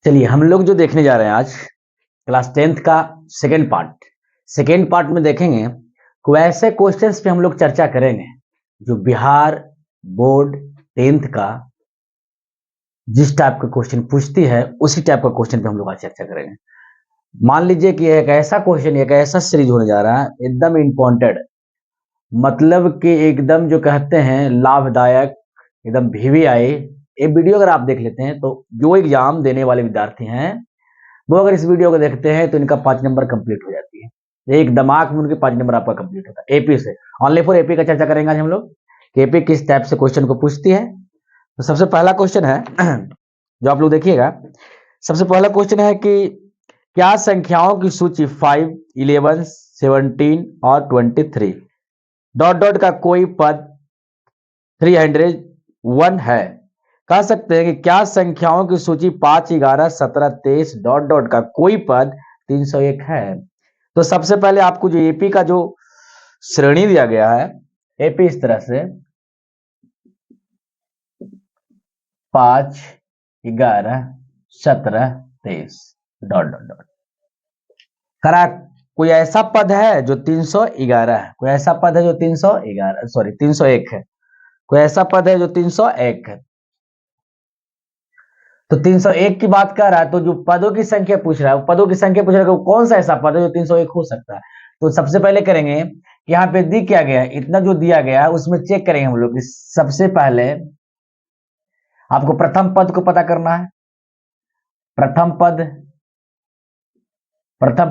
चलिए हम लोग जो देखने जा रहे हैं आज क्लास 10th का सेकेंड पार्ट में देखेंगे कोई ऐसे क्वेश्चंस पे हम लोग चर्चा करेंगे जो बिहार बोर्ड 10th का जिस टाइप का क्वेश्चन पूछती है उसी टाइप का क्वेश्चन पे हम लोग आज चर्चा करेंगे। मान लीजिए कि एक ऐसा क्वेश्चन, एक ऐसा सीरीज होने जा रहा है एकदम इम्पोर्टेंट, मतलब कि एकदम जो कहते हैं लाभदायक, एकदम VVI। ये वीडियो अगर आप देख लेते हैं तो जो एग्जाम देने वाले विद्यार्थी हैं वो अगर इस वीडियो को देखते हैं तो इनका 5 नंबर कंप्लीट हो जाती है। एक दिमाग में उनके 5 नंबर आपका कंप्लीट होता है। एपी से ओनली फॉर एपी का चर्चा करेंगे आज हम लोग कि एपी किस टाइप से क्वेश्चन को पूछती है। तो सबसे पहला क्वेश्चन है जो आप लोग देखिएगा। सबसे पहला क्वेश्चन है कि क्या संख्याओं की सूची 5, 11, 17 और 23 डॉट डॉट का कोई पद 301 है। कह सकते हैं कि क्या संख्याओं की सूची 5, 11, 17, 23 डॉट डॉट का कोई पद 301 है। तो सबसे पहले आपको जो एपी का जो श्रेणी दिया गया है, एपी इस तरह से 5, 11, 17, 23 डॉट डॉट डॉट करा। कोई ऐसा पद है जो 311 है, कोई ऐसा पद है जो 301 है, कोई ऐसा पद है जो 301 है। तो 301 की बात कर रहा है, तो जो पदों की संख्या पूछ रहा है, वो पदों की संख्या पूछ रहा है, कौन सा ऐसा पद है जो 301 हो सकता है। तो सबसे पहले करेंगे कि यहाँ पे दी क्या गया है, इतना जो दिया गया है उसमें चेक करेंगे हम लोग कि सबसे पहले आपको प्रथम पद को पता करना है। प्रथम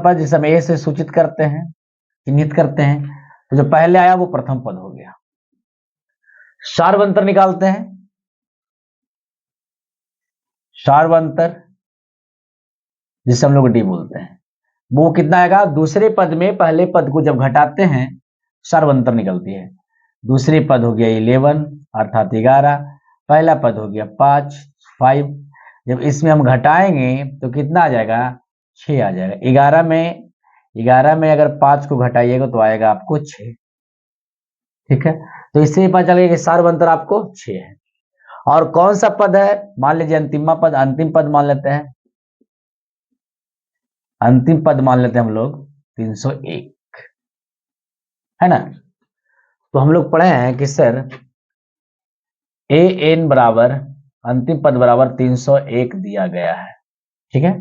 पद जिसे हम ए से सूचित करते हैं, चिन्हित करते हैं। तो जो पहले आया वो प्रथम पद हो गया। सार्वंतर निकालते हैं। सार्वंतर जिसे हम लोग डी बोलते हैं, वो कितना आएगा, दूसरे पद में पहले पद को जब घटाते हैं सार्वंतर निकलती है। दूसरे पद हो गया 11 अर्थात 11, पहला पद हो गया 5। जब इसमें हम घटाएंगे तो कितना आ जाएगा, 6 आ जाएगा। 11 में अगर 5 को घटाइएगा तो आएगा आपको 6। ठीक है, तो इससे ही पता चलेगा कि सार्वंतर आपको 6 है। और कौन सा पद है, मान लीजिए अंतिम पद मान लेते हैं। अंतिम पद मान लेते हैं हम लोग 301, है ना। तो हम लोग पढ़े हैं कि सर an बराबर अंतिम पद बराबर 301 दिया गया है। ठीक है,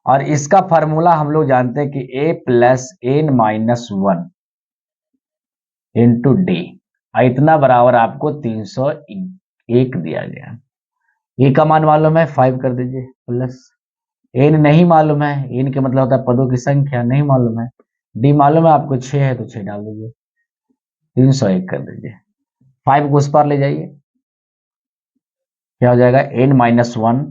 और इसका फार्मूला हम लोग जानते हैं कि a plus n minus 1 into D, इतना बराबर आपको 301 दिया गया। ए का मान मालूम है 5 कर दीजिए, प्लस एन नहीं मालूम है, एन के मतलब होता है पदों की संख्या नहीं मालूम है। डी मालूम है आपको 6 है तो 6 डाल दीजिए, 301 कर दीजिए। 5 को उस पार ले जाइए, क्या हो जाएगा, n minus 1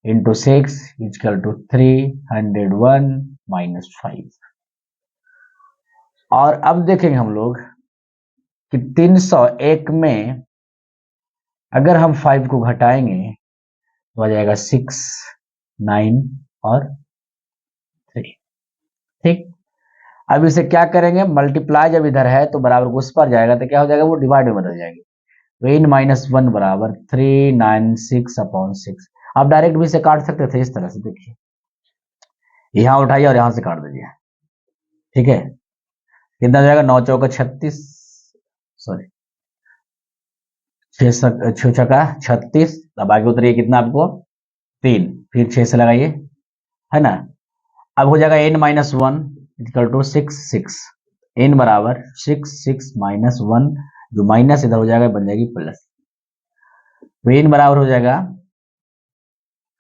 into 6 equal to 301 minus 5। और अब देखेंगे हम लोग कि 301 में अगर हम 5 को घटाएंगे तो आ जाएगा 6, 9 और 3। ठीक, अब इसे क्या करेंगे, मल्टीप्लाई जब इधर है तो बराबर उस पर जाएगा तो क्या हो जाएगा, वो डिवाइड में बदल जाएगी। तो n माइनस 1 बराबर 396 अपॉन 6। आप डायरेक्ट भी इसे काट सकते थे इस तरह से, देखिए यहां उठाइए और यहां से काट दीजिए। ठीक है, कितना जाएगा, 9 चौका 36, सॉरी 6 चौका 36, अब आगे उतरिए कितना आपको 3, फिर 6 से लगाइए, है ना। अब हो जाएगा n minus 1 equal to 6 n बराबर 6 माइनस 1, जो माइनस इधर हो जाएगा बन जाएगी प्लस। तो n बराबर हो जाएगा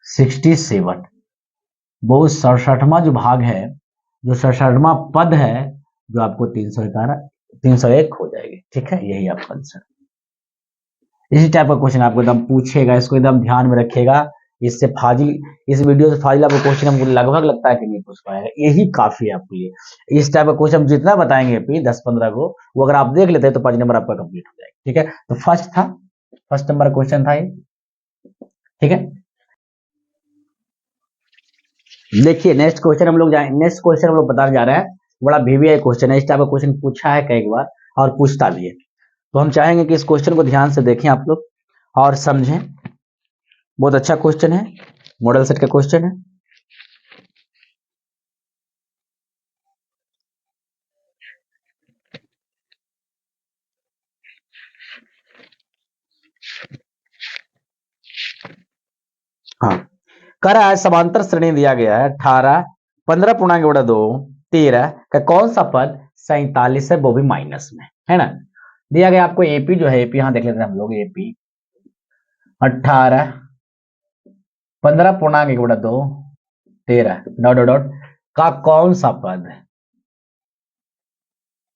67। वो 67वां जो भाग है, जो 67वां पद है, जो आपको 301 हो जाएगी। ठीक है, यही आपका आंसर। इसी टाइप का क्वेश्चन आपको एकदम पूछेगा, इसको एकदम ध्यान में रखिएगा। इससे फाजिल, इस वीडियो से फाजिल आपको क्वेश्चन हमको लगभग लगता है कि नहीं पूछ पाएगा, यही काफी है आपके लिए। इस टाइप का क्वेश्चन हम जितना बताएंगे 10-15 को, वो अगर आप देख लेते हैं तो 5 नंबर आपका कंप्लीट हो जाएगा। ठीक है, तो फर्स्ट नंबर क्वेश्चन था ये। ठीक है, देखिए नेक्स्ट क्वेश्चन हम लोग बताने जा रहे हैं। बड़ा VVI क्वेश्चन है, इस टाइप का क्वेश्चन पूछा है कई बार और पूछता भी है। तो हम चाहेंगे कि इस क्वेश्चन को ध्यान से देखें आप लोग और समझें। बहुत अच्छा क्वेश्चन है, मॉडल सेट का क्वेश्चन है। हाँ, कह रहा है समांतर श्रेणी दिया गया है 18, 15.2, 13 का कौन सा पद 47 है, वो भी माइनस में, है ना। दिया गया आपको एपी जो है, एपी यहां देख लेते हैं हम लोग, एपी 18, 15.2, 13 डॉट डॉट डॉट का कौन सा पद,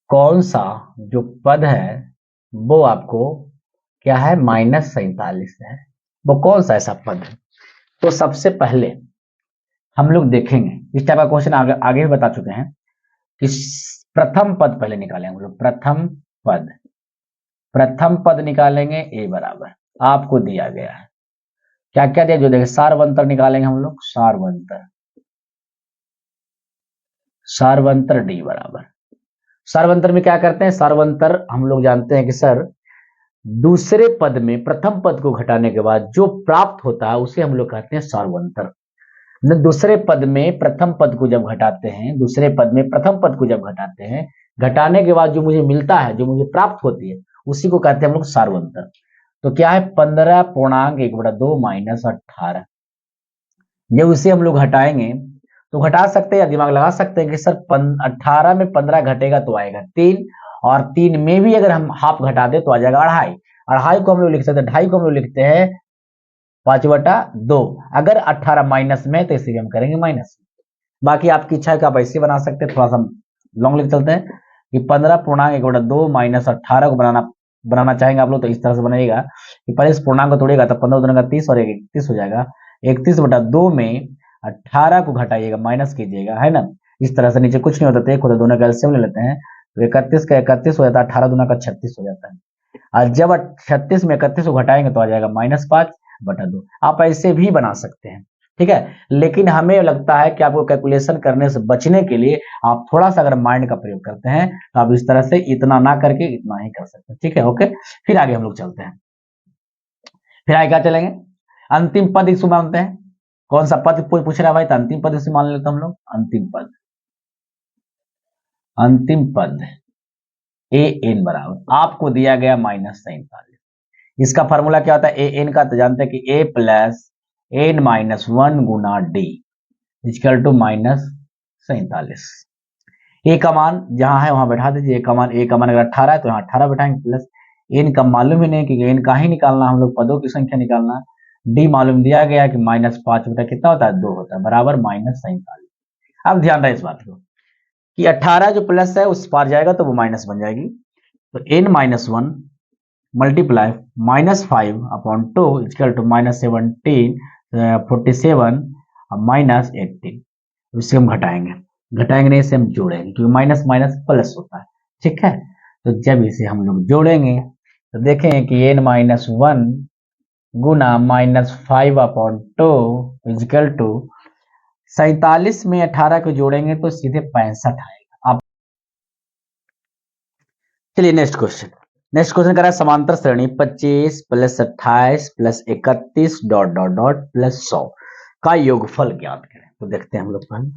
कौन सा जो पद है वो आपको क्या है, -47 है, वो कौन सा ऐसा पद है। तो सबसे पहले हम लोग देखेंगे, इस टाइप का क्वेश्चन आगे भी बता चुके हैं कि प्रथम पद पहले निकालेंगे हम लोग, प्रथम पद निकालेंगे ए बराबर, आपको दिया गया है क्या क्या दिया, जो देखे सारवंतर निकालेंगे हम लोग, सारवंतर डी बराबर, सारवंतर में क्या करते हैं, सारवंतर हम लोग जानते हैं कि सर दूसरे पद में प्रथम पद को घटाने के बाद जो प्राप्त होता है उसे हम लोग कहते हैं सारवंतर। न दूसरे पद में प्रथम पद को जब घटाते हैं, दूसरे पद में प्रथम पद को जब घटाते हैं, घटाने के बाद जो मुझे मिलता है, जो मुझे प्राप्त होती है, उसी को कहते हैं हम लोग सारवंतर। तो क्या है 15.1/2 -18, जब उसे हम लोग घटाएंगे तो घटा सकते हैं या दिमाग लगा सकते हैं कि सर 18 में 15 घटेगा तो आएगा 3, और 3 में भी अगर हम हाफ घटा दे तो आ जाएगा 2.5, 2.5 को हम लोग लिख सकते हैं, 2.5 को हम लोग लिखते हैं 5/2। अगर 18 माइनस में तो इसे भी हम करेंगे माइनस। बाकी आपकी इच्छा है कि आप ऐसे बना सकते हैं, थोड़ा सा लॉन्ग लिख चलते हैं कि 15.1/2 -18 को बनाना चाहेंगे आप लोग तो इस तरह से बनाइएगा कि पहले इस पूर्णांक को तोड़िएगा तो 15 दूनी का 30 और 31 हो जाएगा। 31/2 में 18 को घटाइएगा, माइनस कीजिएगा, है ना। इस तरह से नीचे कुछ नहीं होता तो एक होता, दोनों का एलसीएम ले लेते हैं तो 31 का 31 हो जाता है, 18 दूना का 36 हो जाता है। और जब 36 में 31 को घटाएंगे तो आ जाएगा -5/2। आप ऐसे भी बना सकते हैं, ठीक है। लेकिन हमें लगता है कि आपको कैलकुलेशन करने से बचने के लिए आप थोड़ा सा अगर माइंड का प्रयोग करते हैं तो आप इस तरह से इतना ना करके इतना ही कर सकते हैं, ठीक है। ओके, फिर आगे हम लोग चलते हैं, फिर आगे क्या चलेंगे, अंतिम पद इसको मानते हैं, कौन सा पद पूछ रहा है भाई, तो अंतिम पद इसे मान लेते हैं हम लोग, अंतिम पद ए एन बराबर आपको दिया गया -47। इसका फॉर्मूला क्या होता है, ए एन का, तो जानते हैं कि ए प्लस एन -1 गुना डी इक्वल टू -47। ए का मान जहां है वहां बैठा दीजिए, ए का मान अगर 18 है तो यहाँ 18 बैठाएंगे, प्लस एन का मालूम ही नहीं कि एन का ही निकालना, हम लोग पदों की संख्या निकालना, डी मालूम दिया गया कि -5 बटा कितना होता है, 2 होता है, बराबर -47। अब ध्यान रहे इस बात को कि 18 जो प्लस है उस पार जाएगा तो वो माइनस बन जाएगी, तो n-1 मल्टीप्लाई -5/2 इक्वल टू -17, 47 -18। इससे हम घटाएंगे नहीं, इसे हम जोड़ेंगे क्योंकि माइनस माइनस प्लस होता है, ठीक है। तो जब इसे हम लोग जोड़ेंगे तो देखें कि n-1 गुना -5/2 इक्वल टू 47 में 18 को जोड़ेंगे तो सीधे 65 आएगा। आप चलिए नेक्स्ट क्वेश्चन करा समांतर श्रेणी 25 + 28 + 31 डॉट डॉट डॉट प्लस 100 का योगफल ज्ञात करें। तो देखते हैं हम लोग पहले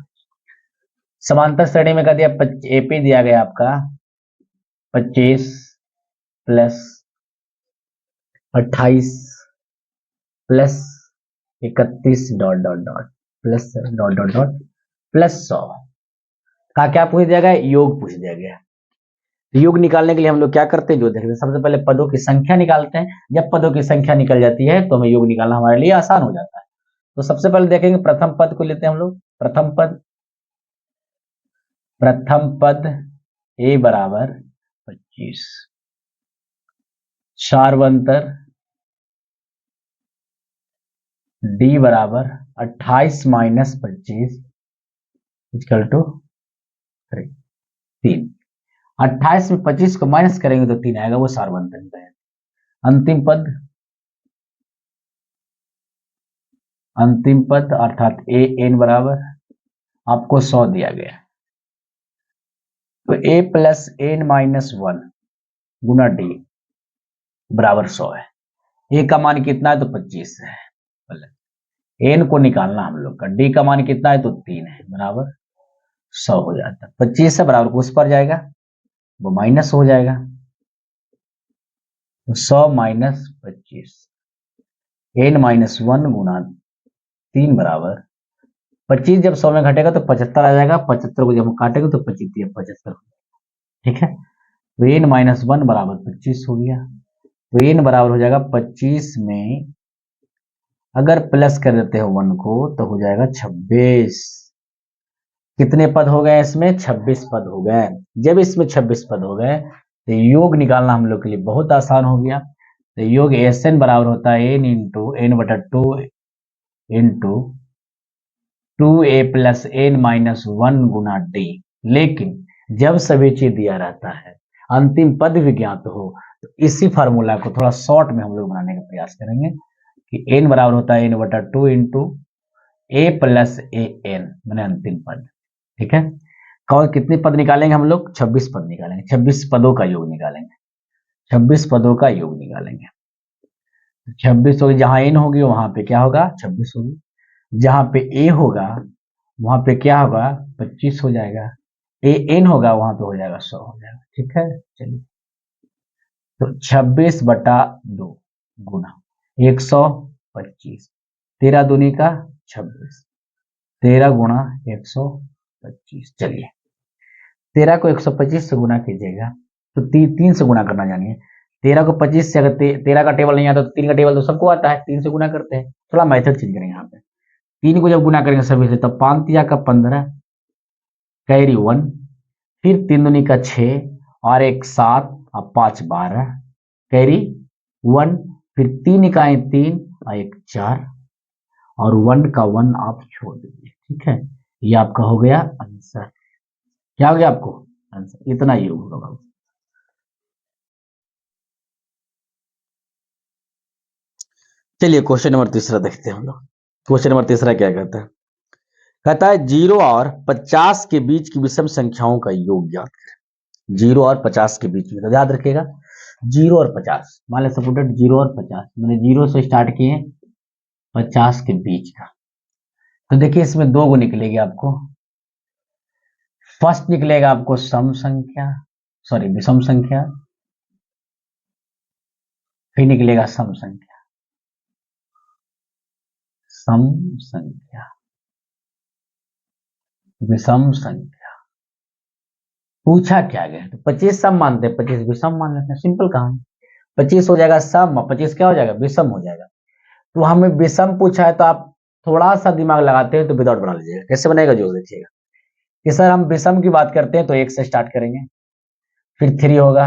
समांतर श्रेणी में क्या दिया, एपी दिया गया आपका 25 + 28 + 31 dot dot dot plus dot dot dot plus 100 का क्या पूछ दिया गया, योग पूछ दिया गया। योग निकालने के लिए हम लोग क्या करते हैं, जो देखते हैं सबसे पहले पदों की संख्या निकालते हैं। जब पदों की संख्या निकल जाती है तो हमें योग निकालना हमारे लिए आसान हो जाता है। तो सबसे पहले देखेंगे प्रथम पद को लेते हैं हम लोग, प्रथम पद ए बराबर 25, सारवंतर डी बराबर 28 - 25 इक्वल टू 3। 28 में 25 को माइनस करेंगे तो 3 आएगा, वो सारवंतर है। अंतिम पद अर्थात ए एन बराबर आपको 100 दिया गया, तो a + n-1 गुना डी बराबर 100 है। ए का मान कितना है तो 25 है, एन को निकालना हम लोग का, डी का मान कितना है तो 3 है, बराबर 100 हो जाता है। 25 से बराबर उस पर जाएगा वो माइनस हो जाएगा, तो 100 माइनस 25, एन माइनस 1 गुना 3 बराबर 25। जब 100 में घटेगा तो 75 आ जाएगा, 75 को जब हम काटेंगे तो 25 75, ठीक है। तो एन माइनस 1 बराबर 25 हो गया। तो एन बराबर हो जाएगा 25 में अगर प्लस कर देते हो 1 को तो हो जाएगा 26। कितने पद हो गए इसमें? 26 पद हो गए। जब इसमें 26 पद हो गए तो योग निकालना हम लोग के लिए बहुत आसान हो गया। तो योग एस एन बराबर होता है एन इंटू एन बटा 2 into 2a plus n minus 1 गुना डी। लेकिन जब सभी चीज दिया रहता है, अंतिम पद भी ज्ञात हो, तो इसी फार्मूला को थोड़ा शॉर्ट में हम लोग बनाने का प्रयास करेंगे कि एन बराबर होता है एन बटा 2 into a plus a N, मैंने अंतिम पद, ठीक है। कौन कितने पद निकालेंगे हम लोग? 26 पद निकालेंगे, 26 पदों का योग निकालेंगे, 26 पदों का योग निकालेंगे। 26 होगी, जहां एन होगी वहां पे क्या होगा? 26 होगी। जहां पे ए होगा वहां पे क्या होगा? 25 हो जाएगा। ए एन होगा वहां पे हो जाएगा 100 हो जाएगा, ठीक है। चलिए, तो 26 बटा 2 गुना 125, 13 दूनी का 26, 13 गुणा 125। चलिए, 13 को 125 से गुना कीजिएगा तो 3 से गुना करना जानिए। 13 को 25 से, अगर 13 का टेबल नहीं आता तो 3 का टेबल तो सबको आता है, 3 से गुना करते हैं। थोड़ा मेथड चेंज करेंगे यहाँ पे। 3 को जब गुना करेंगे सभी से, तब 5 तिया का 15, कैरी 1, फिर 3 दूनी का 6 और 1 7 और 5 12, कैरी 1, फिर 3 इकाई 3 और 1 4 और 1 का 1 आप छोड़ दीजिए, ठीक है। ये आपका हो गया आंसर। क्या हो गया आपको आंसर? इतना योग होगा बाबू। चलिए क्वेश्चन नंबर तीसरा देखते हैं हम लोग। क्वेश्चन नंबर तीसरा क्या कहता है? कहता है 0 और 50 के बीच की विषम संख्याओं का योग ज्ञात करें। 0 और 50 के बीच में, तो याद रखिएगा 0 और 50, मान लें सपोर्टेड 0 और 50, मैंने 0 से स्टार्ट किए 50 के बीच का। तो देखिए इसमें दो गो निकलेगी आपको। फर्स्ट निकलेगा आपको सम संख्या, सॉरी विषम संख्या, फिर निकलेगा सम संख्या, सम संख्या, विषम संख्या। पूछा क्या गया? तो 25 सम मानते हैं, 25 विषम मान लेते हैं, सिंपल कहानी। 25 हो जाएगा सम, 25 क्या हो जाएगा? विषम हो जाएगा। तो हमें विषम पूछा है तो आप थोड़ा सा दिमाग लगाते हैं तो विदाउट बना लीजिएगा। कैसे बनेगा जो देखिएगा कि सर हम विषम की बात करते हैं तो 1 से स्टार्ट करेंगे, फिर 3 होगा,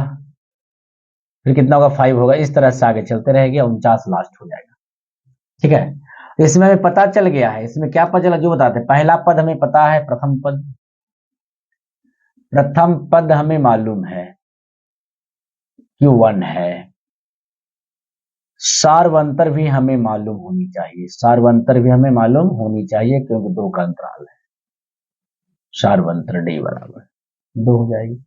फिर कितना होगा? 5 होगा, इस तरह से आगे चलते रहेंगे, 49 लास्ट हो जाएगा, ठीक है। तो इसमें हमें पता चल गया है, इसमें क्या पता चला जो बताते हैं। पहला पद हमें पता है, प्रथम पद, प्रथम पद हमें मालूम है कि 1 है। सार्वंतर भी हमें मालूम होनी चाहिए, सार्वंतर भी हमें मालूम होनी चाहिए क्योंकि 2 का अंतराल है। सार्वंतर डी बराबर 2 हो जाएगी।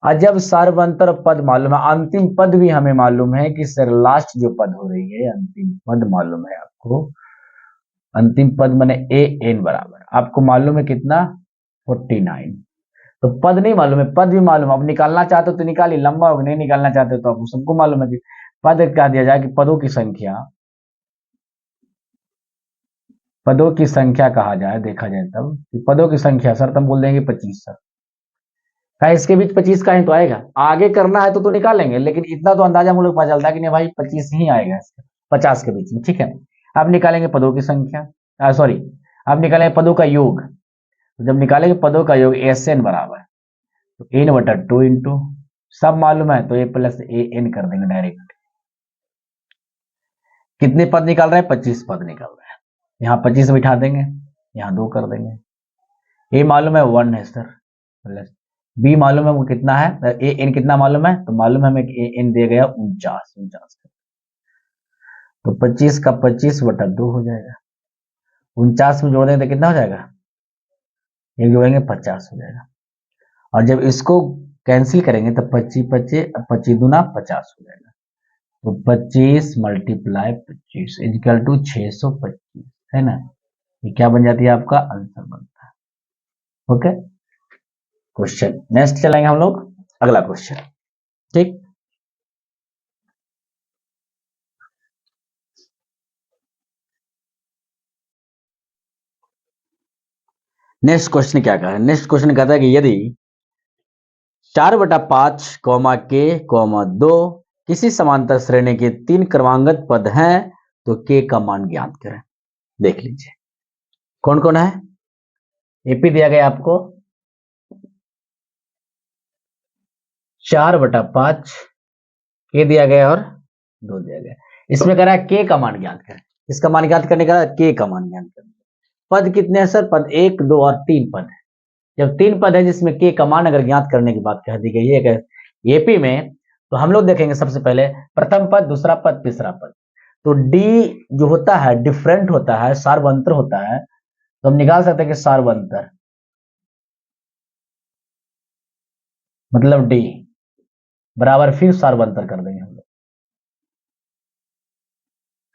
और जब सार्वंतर पद मालूम है, अंतिम पद भी हमें मालूम है कि सर लास्ट जो पद हो रही है, अंतिम पद मालूम है आपको, अंतिम पद माने ए एन बराबर आपको मालूम है कितना? 49। तो पद नहीं मालूम है, पद भी मालूम है। अब निकालना चाहते हो तो निकालिए, लंबा होगा, नहीं निकालना चाहते हो तो आपको सबको मालूम है कि पद कह दिया जाए कि पदों की संख्या, पदों की संख्या कहा जाए, देखा जाए तब कि पदों की संख्या सर तुम बोल देंगे 25 सर, क्या इसके बीच 25 का ही तो आएगा। आगे करना है तो निकालेंगे, लेकिन इतना तो अंदाजा हम लोग पता चलता है कि नहीं भाई 25 ही आएगा इसका, 50 के बीच में, ठीक है। अब निकालेंगे पदों की संख्या, सॉरी अब निकालेंगे पदों का योग। तो जब निकालेंगे पदों का योग एस एन बराबर, तो एन बटा 2 इंटू, सब मालूम है तो ए प्लस ए एन कर देंगे डायरेक्ट। कितने पद निकाल रहे हैं? 25 पद निकाल रहे हैं। यहाँ 25 बिठा देंगे, यहाँ 2 कर देंगे। ए मालूम है 1 है सर, प्लस बी मालूम है वो कितना है, ए एन कितना मालूम है? तो मालूम है हमें ए एन दिया गया 49। तो 25 का 25 बटा 2 हो जाएगा। 49 में जोड़ देंगे तो कितना हो जाएगा? एक जोड़ेंगे 50 हो जाएगा। और जब इसको कैंसिल करेंगे तो 25 25 25 दूना 50 हो जाएगा। तो 25 मल्टीप्लाई 25 इक्वल टू 625। है ना, ये क्या बन जाती है आपका आंसर बनता है। ओके, क्वेश्चन नेक्स्ट चलेंगे हम लोग अगला क्वेश्चन। ठीक, नेक्स्ट क्वेश्चन क्या कहा है, नेक्स्ट क्वेश्चन कहता है कि यदि 4/5 के कॉमा 2 किसी समांतर श्रेणी के 3 क्रमांगत पद हैं तो के का मान ज्ञात करें। देख लीजिए कौन कौन है। एपी दिया गया आपको 4/5, के दिया गया और 2 दिया गया। इसमें कह रहा है के का मान ज्ञात करें। इसका मान ज्ञात करने का के का मान ज्ञात करें। पद कितने हैं सर, पद 1, 2 और 3 पद है। जब 3 पद है जिसमें के का मान अगर ज्ञात करने की बात कह दी गई है एपी में, तो हम लोग देखेंगे सबसे पहले प्रथम पद, दूसरा पद, तीसरा पद। तो डी जो होता है डिफरेंट होता है, सार्वंतर होता है, तो हम निकाल सकते हैं कि सार्वंतर मतलब डी बराबर, फिर सार्वंतर कर देंगे हम लोग,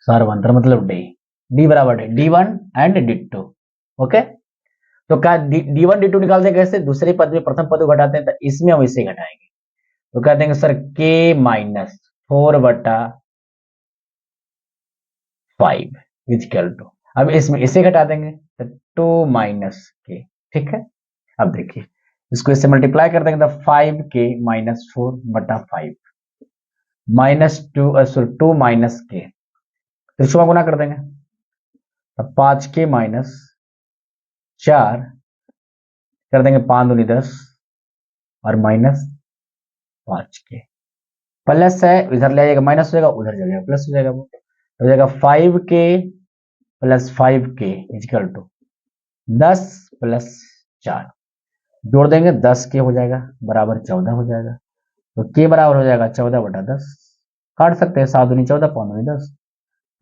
सार्वंतर मतलब डी, डी बराबर है D1 एंड D2। ओके, तो क्या D1 D2 निकालते हैं कैसे, दूसरे पद में प्रथम पद को घटाते हैं, तो इसमें हम इसे घटाएंगे, तो कहते हैं सर के माइनस 4/5 इजकल टू, अब इसमें इसे घटा देंगे तो 2 माइनस के। ठीक है, अब देखिए इसको इससे मल्टीप्लाई कर देंगे तो 5k minus 4/5 minus 2 sorry 2 minus के, त्रिशुआ गुना कर देंगे तो 5k माइनस 4 कर देंगे, 5 दूनी 10 और माइनस 5k, प्लस है इधर ले जाएगा माइनस हो जाएगा, उधर चल जाएगा प्लस हो जाएगा, वो हो जाएगा 5k plus 5k is equal to 10 plus 4, जोड़ देंगे 10k हो जाएगा बराबर 14 हो जाएगा, तो k बराबर हो जाएगा 14/10, काट सकते हैं 7 दूनी 14 5 दूनी 10,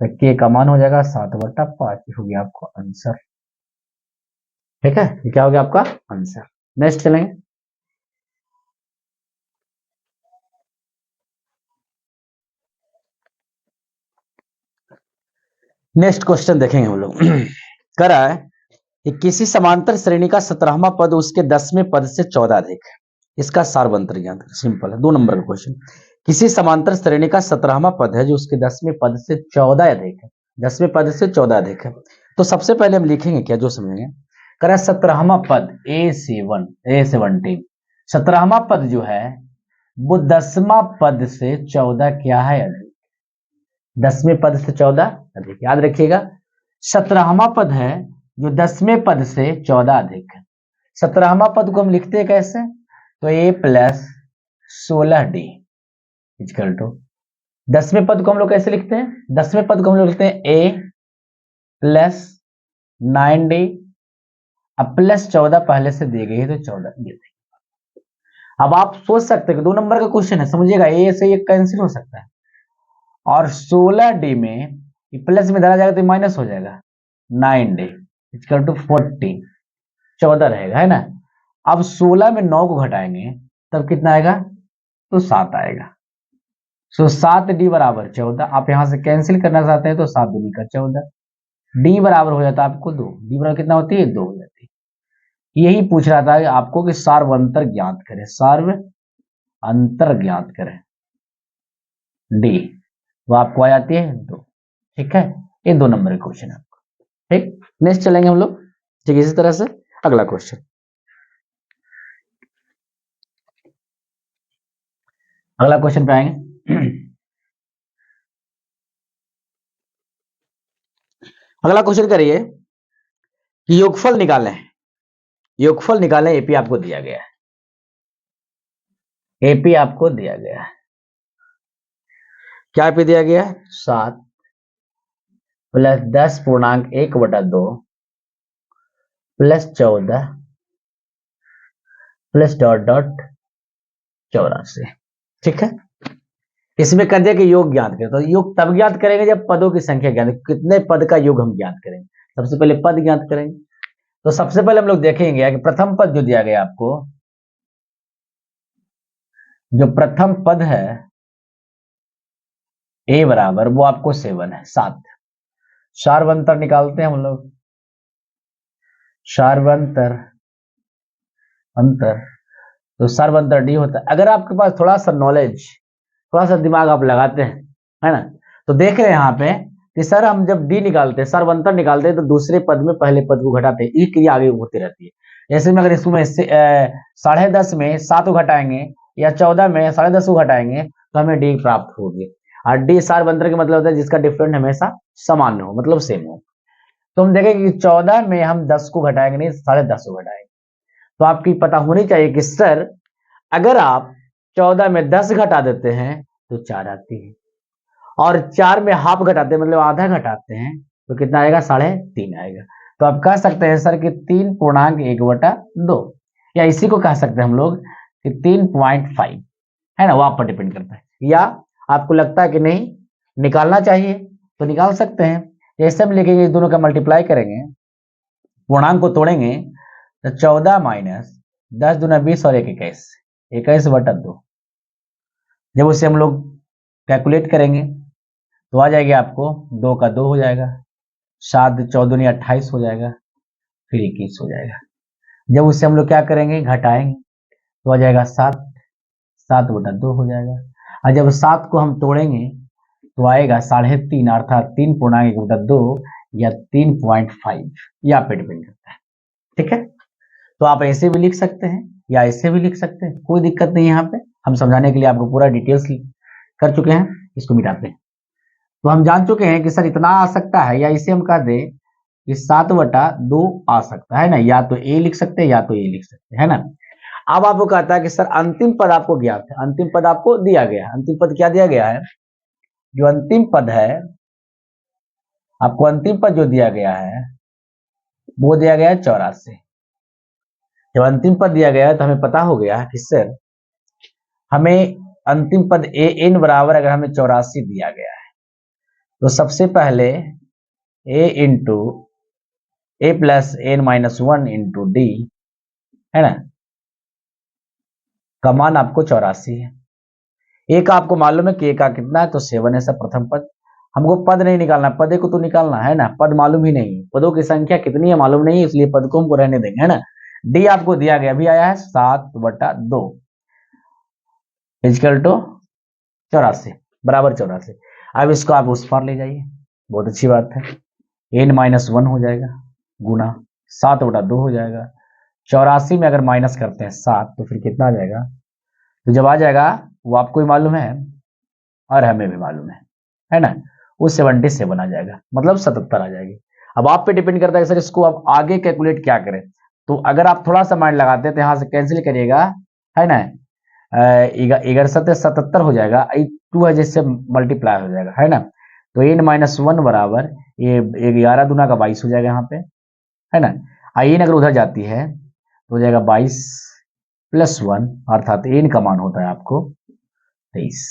तो k का मान हो जाएगा 7/5, हो गया आपको आंसर। ठीक है, ये क्या हो गया आपका आंसर। नेक्स्ट चलेंगे, नेक्स्ट क्वेश्चन देखेंगे हम लोग। कह रहा है कि किसी समांतर श्रेणी का 17वां पद उसके 10वें पद से 14 अधिक है, इसका सार्वंतर ज्ञात करें। सिंपल है, 2 नंबर का क्वेश्चन। किसी समांतर श्रेणी का 17वां पद है जो उसके 10वें पद से 14 अधिक है, 10वें पद से 14 अधिक है, तो सबसे पहले हम लिखेंगे क्या, जो समझेंगे। कह रहा है 17वां पद A17 17वां पद जो है वो 10वां पद से 14 क्या है अधिक, 10वें पद से 14 अधिक, याद रखिएगा 17वां पद है जो 10वें पद से 14 अधिक है। 17वां पद को हम लिखते हैं कैसे, तो A plus 16D is equal to, 10वें पद को हम लोग कैसे लिखते हैं, 10वें पद को हम लोग लिखते हैं A प्लस 9D, अब प्लस 14 पहले से दी गई है तो 14 ये दी। अब आप सोच सकते हैं कि 2 नंबर का क्वेश्चन है, समझिएगा A से ये कैंसिल हो सकता है, और 16D में प्लस में धरा जाएगा तो माइनस हो जाएगा, 9D इक्वल टू 40, 14 रहेगा, है ना। अब 16 में 9 को घटाएंगे तब कितना आएगा, तो 7 आएगा। सो 7D बराबर 14, आप यहां से कैंसिल करना चाहते हैं तो 7 दूनी का 14, डी बराबर हो जाता है आपको 2, डी बराबर कितना होती है 2 हो जाती है। यही पूछ रहा था कि आपको कि सार्वंतर ज्ञात करें, सार्व अंतर ज्ञात करें डी, वो आपको आ जाती है 2। ठीक है, ये 2 नंबर का क्वेश्चन है आपको। ठीक, नेक्स्ट चलेंगे हम लोग। ठीक, इसी तरह से अगला क्वेश्चन, अगला क्वेश्चन पे आएंगे। अगला क्वेश्चन करिए कि योगफल निकालें, योगफल निकालें, एपी आपको दिया गया है, एपी आपको दिया गया है, क्या एपी दिया गया है, 7 plus 10.1/2 plus 14 plus dot dot 84। ठीक है, इसमें कर दिया कि योग ज्ञात करें, तो योग तब ज्ञात करेंगे जब पदों की संख्या ज्ञात, कितने पद का योग हम ज्ञात करेंगे, सबसे पहले पद ज्ञात करेंगे। तो सबसे पहले हम लोग देखेंगे कि प्रथम पद जो दिया गया आपको, जो प्रथम पद है ए बराबर वो आपको 7 है, 7 सार्वंतर निकालते हैं हम लोग, सार्वंतर अंतर, तो सार्वंतर डी होता है। अगर आपके पास थोड़ा सा नॉलेज, थोड़ा सा दिमाग आप लगाते हैं, है ना, तो देख रहे हैं यहाँ पे कि सर हम जब डी निकालते हैं, सार्वंतर निकालते हैं, तो दूसरे पद में पहले पद को घटाते हैं, एक क्रिया आगे होती रहती है। ऐसे में अगर इसमें 10.5 में 7 को घटाएंगे या 14 में 10.5 को घटाएंगे तो हमें डी प्राप्त होगी। और डी सार्वंतर का मतलब होता है जिसका डिफरेंट हमेशा समान हो, मतलब सेम हो। तो हम देखेंगे कि 14 में हम 10 को घटाएंगे नहीं, 10.5 को घटाएंगे। तो आपकी पता होनी चाहिए कि सर अगर आप 14 में 10 घटा देते हैं तो 4 आती है, और 4 में हाफ घटाते हैं मतलब आधा घटाते हैं तो कितना आएगा, 3.5 आएगा। तो आप कह सकते हैं सर कि 3.1/2, या इसी को कह सकते हैं हम लोग कि 3.5, है ना, वो आप पर डिपेंड करता है। या आपको लगता है कि नहीं निकालना चाहिए तो निकाल सकते हैं। जैसे हम लिखेंगे इस दोनों का मल्टीप्लाई करेंगे, पूर्णांक को तोड़ेंगे, तो 14 माइनस 10 दूना 20 और 21, 21/2। जब उसे हम लोग कैलकुलेट करेंगे तो आ जाएगी आपको 2 का 2 हो जाएगा, 7 14 दूनी 28 हो जाएगा, फिर 21 हो जाएगा। जब उसे हम लोग क्या करेंगे, घटाएंगे, तो आ जाएगा 7, 7/2 हो जाएगा। और जब 7 को हम तोड़ेंगे तो आएगा 3.5, अर्थात 3.1/2 या 3.5, ये आप पे डिपेंड करता है। ठीक है, तो आप ऐसे भी लिख सकते हैं या ऐसे भी लिख सकते हैं, कोई दिक्कत नहीं। यहाँ पे हम समझाने के लिए आपको पूरा डिटेल्स कर चुके हैं। इसको मिटाते हैं, तो हम जान चुके हैं कि सर इतना आ सकता है, या इसे हम कह दें कि 7/2 आ सकता है ना, या तो ए लिख सकते हैं या तो ए लिख सकते हैं, है ना। अब आपको कहता है कि सर अंतिम पद आपको ज्ञात है, अंतिम पद आपको दिया गया है। अंतिम पद क्या दिया गया है, जो अंतिम पद है आपको, अंतिम पद जो दिया गया है वो दिया गया है 84। जब अंतिम पद दिया गया है तो हमें पता हो गया कि सर हमें अंतिम पद ए एन बराबर अगर हमें 84 दिया गया है, तो सबसे पहले a into a plus n minus 1 into d, है ना, का मान आपको 84 है। ए का आपको मालूम है कि ए का कितना है, तो 7 है, सब प्रथम पद। हमको पद नहीं निकालना, पदे को तो निकालना है ना, पद मालूम ही नहीं, पदों की संख्या कितनी है मालूम नहीं, इसलिए पद को हमको रहने देंगे, है ना। डी आपको दिया गया, अभी आया है 7/2 इजकल टू 84 बराबर 84। अब इसको आप उस पार ले जाइए, बहुत अच्छी बात है। n-1 हो जाएगा गुना 7/2 हो जाएगा। 84 में अगर माइनस करते हैं 7 तो फिर कितना आ जाएगा, तो जब आ जाएगा वो आपको भी मालूम है और हमें भी मालूम है ना, वो 77 आ जाएगा, मतलब 77 आ जाएगी। अब आप पे डिपेंड करता है सर इसको आप आगे कैलकुलेट क्या करें। तो अगर आप थोड़ा सा माइंड लगाते हैं तो यहाँ से कैंसिल करिएगा, है ना, 77 हो जाएगा, 2 है जिससे मल्टीप्लाई हो जाएगा, है ना। तो n-1 बराबर ये 11 दूना का 22 हो जाएगा यहाँ पे, है ना। n अगर उधर जाती है तो हो जाएगा 22 + 1, अर्थात n का मान होता है आपको 23।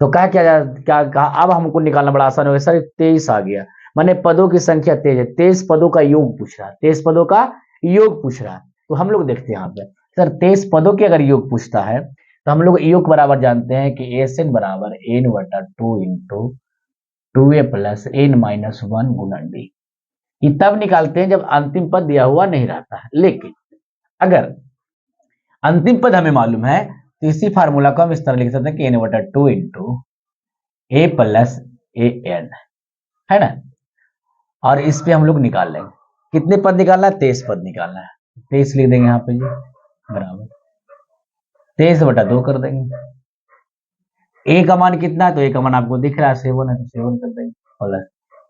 तो क्या कहा, अब हमको निकालना बड़ा आसान हो गया सर, 23 आ गया, माने पदों की संख्या 23 है, 23 पदों का योग पूछ रहा है, 23 पदों का योग पूछ रहा है। तो हम लोग देखते हैं यहाँ पे सर 23 पदों के अगर योग पूछता है तो हम लोग योग बराबर जानते हैं कि एस एन बराबर n/2 into 2a plus n-1 गुना डी। ये तब निकालते हैं जब अंतिम पद दिया हुआ नहीं रहता है। लेकिन अगर अंतिम पद हमें मालूम है तो इसी फार्मूला को हम इस तरह लिख सकते हैं कि n/2 into a plus a n, है ना। और इस पे हम लोग निकाल लेंगे कितने पद निकालना है, 23 पद निकालना है। 23 लिख देंगे यहाँ पे जी बराबर 23/2 कर देंगे। ए का मान कितना है, तो ए का मान आपको दिख रहा है 7 है, तो 7 कर देंगे। प्लस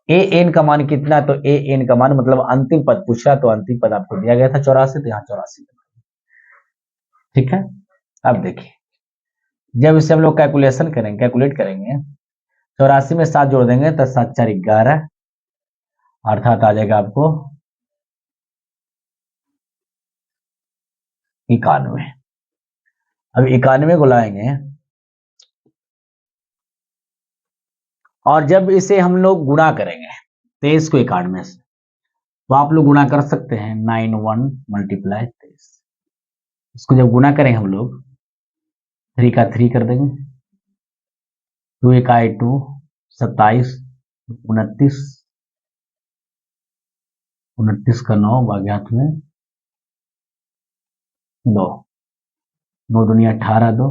ए एन का मान कितना है, तो ए एन का मान मतलब अंतिम पद पूछा, तो अंतिम पद आपको दिया गया था 84, तो यहाँ 84। ठीक है, अब देखिए जब इसे हम लोग कैलकुलेट करेंगे 84 में 7 जोड़ देंगे तो 7 4 11, अर्थात आ जाएगा आपको 91। अब 91 को लाएंगे और जब इसे हम लोग गुणा करेंगे 23 को 91 से, तो आप लोग गुणा कर सकते हैं 91 × 23। इसको जब गुणा करेंगे हम लोग 3 का 3 कर देंगे, 2 1 2 27 29 29 का 9 भाग्यात में 2, 9 दुनिया 18, 2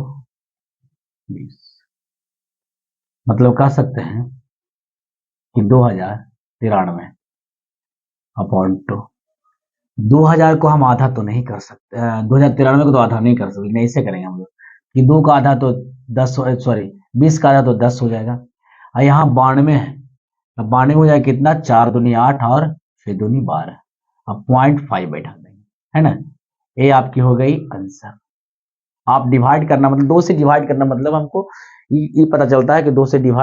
20। मतलब कह सकते हैं कि 2093 अपॉन 2। 2000 को हम आधा तो नहीं कर सकते, 2093 को तो आधा नहीं कर सकते, नहीं ऐसे करेंगे हम लोग कि 2 का आधा तो 10, सॉरी 20 का आधा तो 10 हो जाएगा, और यहाँ 92 है, अब 92 हो जाएगा कितना, 4 दूनी 8 और 6 दूनी 12, अब 0.5 बैठा देंगे, है ना। ये आपकी हो गई आंसर। आप डिवाइड करना मतलब 2 से डिवाइड करना मतलब हमको ये पता चलता है कि 2 से डिवाइड